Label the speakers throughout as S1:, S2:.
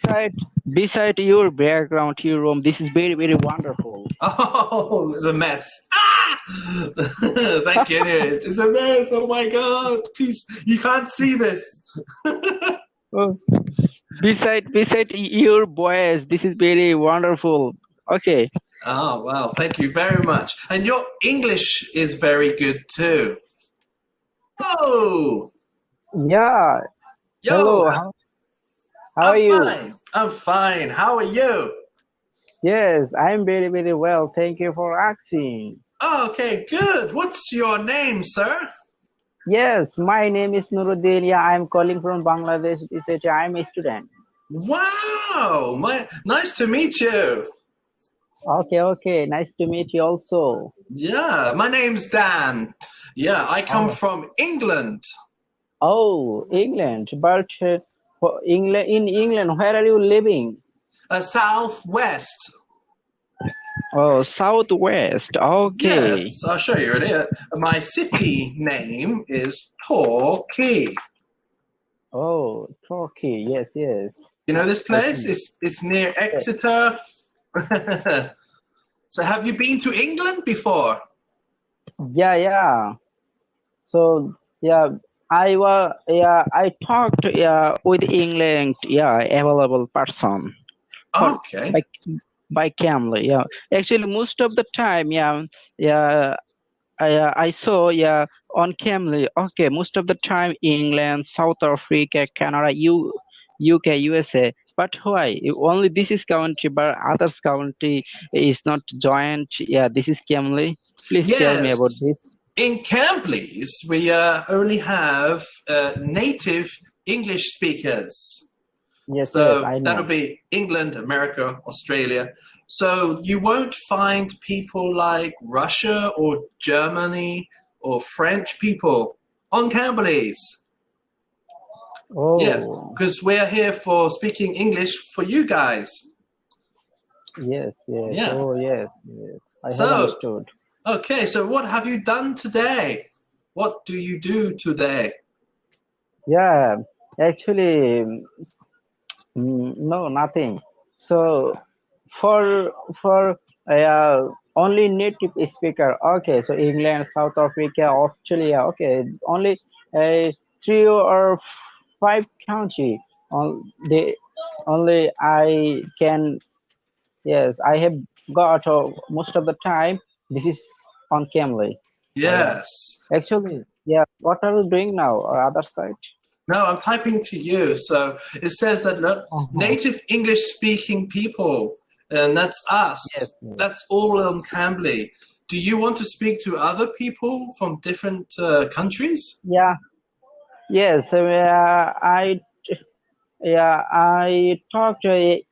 S1: beside beside your background, your room, this is very wonderful.
S2: Oh, it's a mess. Ah! Thank you. It's a mess. Oh my God. Please, you can't see this.
S1: Oh, beside your voice, this is very wonderful. Okay.
S2: Oh, wow. Thank you very much. And your English is very good too. Oh,
S1: Yeah.
S2: yo,
S1: Hello. How are
S2: I'm
S1: you?
S2: fine. I'm fine. How are you?
S1: Yes, I'm very well. Thank you for asking.
S2: Okay, good. What's your name, sir?
S1: Yes, my name is Nuruddin. Yeah, I'm calling from Bangladesh. I'm a student.
S2: Wow. Nice to meet you.
S1: Okay. Nice to meet you also.
S2: Yeah, my name's Dan. Yeah, I come
S1: Oh,
S2: from England.
S1: oh, England. But in England, where are you living?
S2: Southwest.
S1: Oh, Southwest.
S2: Yes,
S1: Okay.
S2: I'll show you it here. My city name is Torquay.
S1: Oh, Turkey. Yes.
S2: You know this
S1: I
S2: place?
S1: see.
S2: It's near
S1: Yes.
S2: Exeter. So have you been to England before?
S1: Yeah. So I talked with England available person for
S2: Okay.
S1: by by Cambly. Yeah, actually most of the time yeah I saw on Cambly. Okay, most of the time England, South Africa, Canada, UK, USA. But why? Only this is country, but others country is not joined. Yeah, this is Cambly. Please tell me about
S2: Yes.
S1: this.
S2: In Cambly's, we only have native English speakers.
S1: Yes,
S2: So
S1: I
S2: that'll
S1: know.
S2: be England, America, Australia. So you won't find people like Russia or Germany or French people on Cambly's. Yes,
S1: Oh,
S2: because we're here for speaking English for you guys.
S1: yes.
S2: Yeah.
S1: Oh, yes. I have
S2: So,
S1: understood.
S2: okay, so what have you done today? What do you do today?
S1: Yeah, actually, no, nothing. So, for only native speaker. Okay, so England, South Africa, Australia. Okay, only uh, three or five country. The only I can. Yes, I have got most of the time. This is on Cambly. Yeah.
S2: Yes.
S1: Actually, yeah. What are you doing now? Or other side?
S2: No, I'm typing to you. So it says that look,
S1: Uh-huh.
S2: native English speaking people, and that's us.
S1: Yes.
S2: That's all on Cambly. Do you want to speak to other people from different countries?
S1: Yeah. Yes. I talked to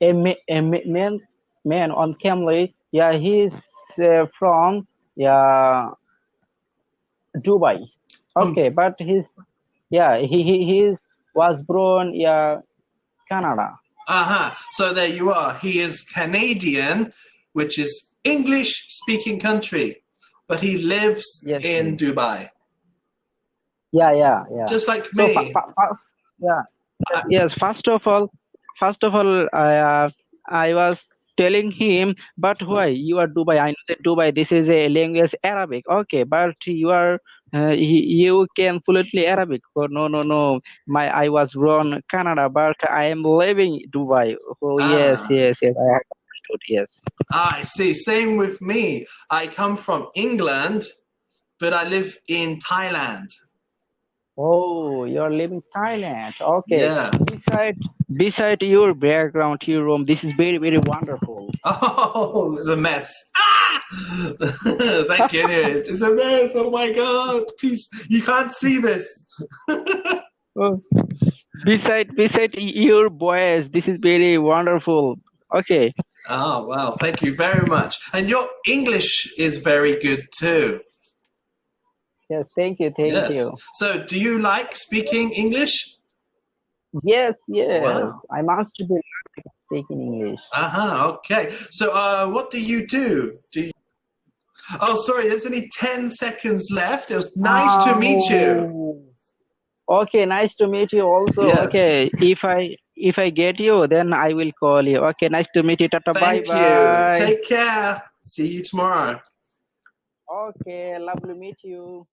S1: a man on Cambly. Yeah, he's from yeah Dubai.
S2: From
S1: Okay, but he was born Canada.
S2: So there you are. He is Canadian, which is English speaking country, but he lives
S1: Yes.
S2: in Dubai,
S1: Yeah.
S2: just like
S1: So
S2: me.
S1: yeah.
S2: I,
S1: Yes. First of all, I was telling him, but why you are Dubai? I know that Dubai. This is a language Arabic. Okay, but you can fluently Arabic. Oh, no. I was born Canada, but I am living Dubai. Oh yes.
S2: ah,
S1: I have understood. Yes.
S2: I see. Same with me. I come from England, but I live in Thailand.
S1: Oh, you're living Thailand. Okay.
S2: Yeah.
S1: Beside your background, your room, this is very wonderful.
S2: Oh, it's a mess. Ah! Thank you. It's a mess. Oh my God. Please, you can't see this.
S1: Oh, beside your voice, this is very wonderful. Okay.
S2: Oh, wow. Thank you very much. And your English is very good too.
S1: Yes, thank you.
S2: Yes. So, do you like speaking English?
S1: Yes.
S2: Wow.
S1: I must be speaking English.
S2: Okay. So, what do you do? Oh, sorry, there's only 10 seconds left. It was nice to meet you.
S1: Oh, okay. Nice to meet you also.
S2: Yes.
S1: Okay. if I get you, then I will call you. Okay, nice to meet you. Tata, bye
S2: Thank you.
S1: bye.
S2: Take care. See you tomorrow.
S1: Okay, lovely meet you.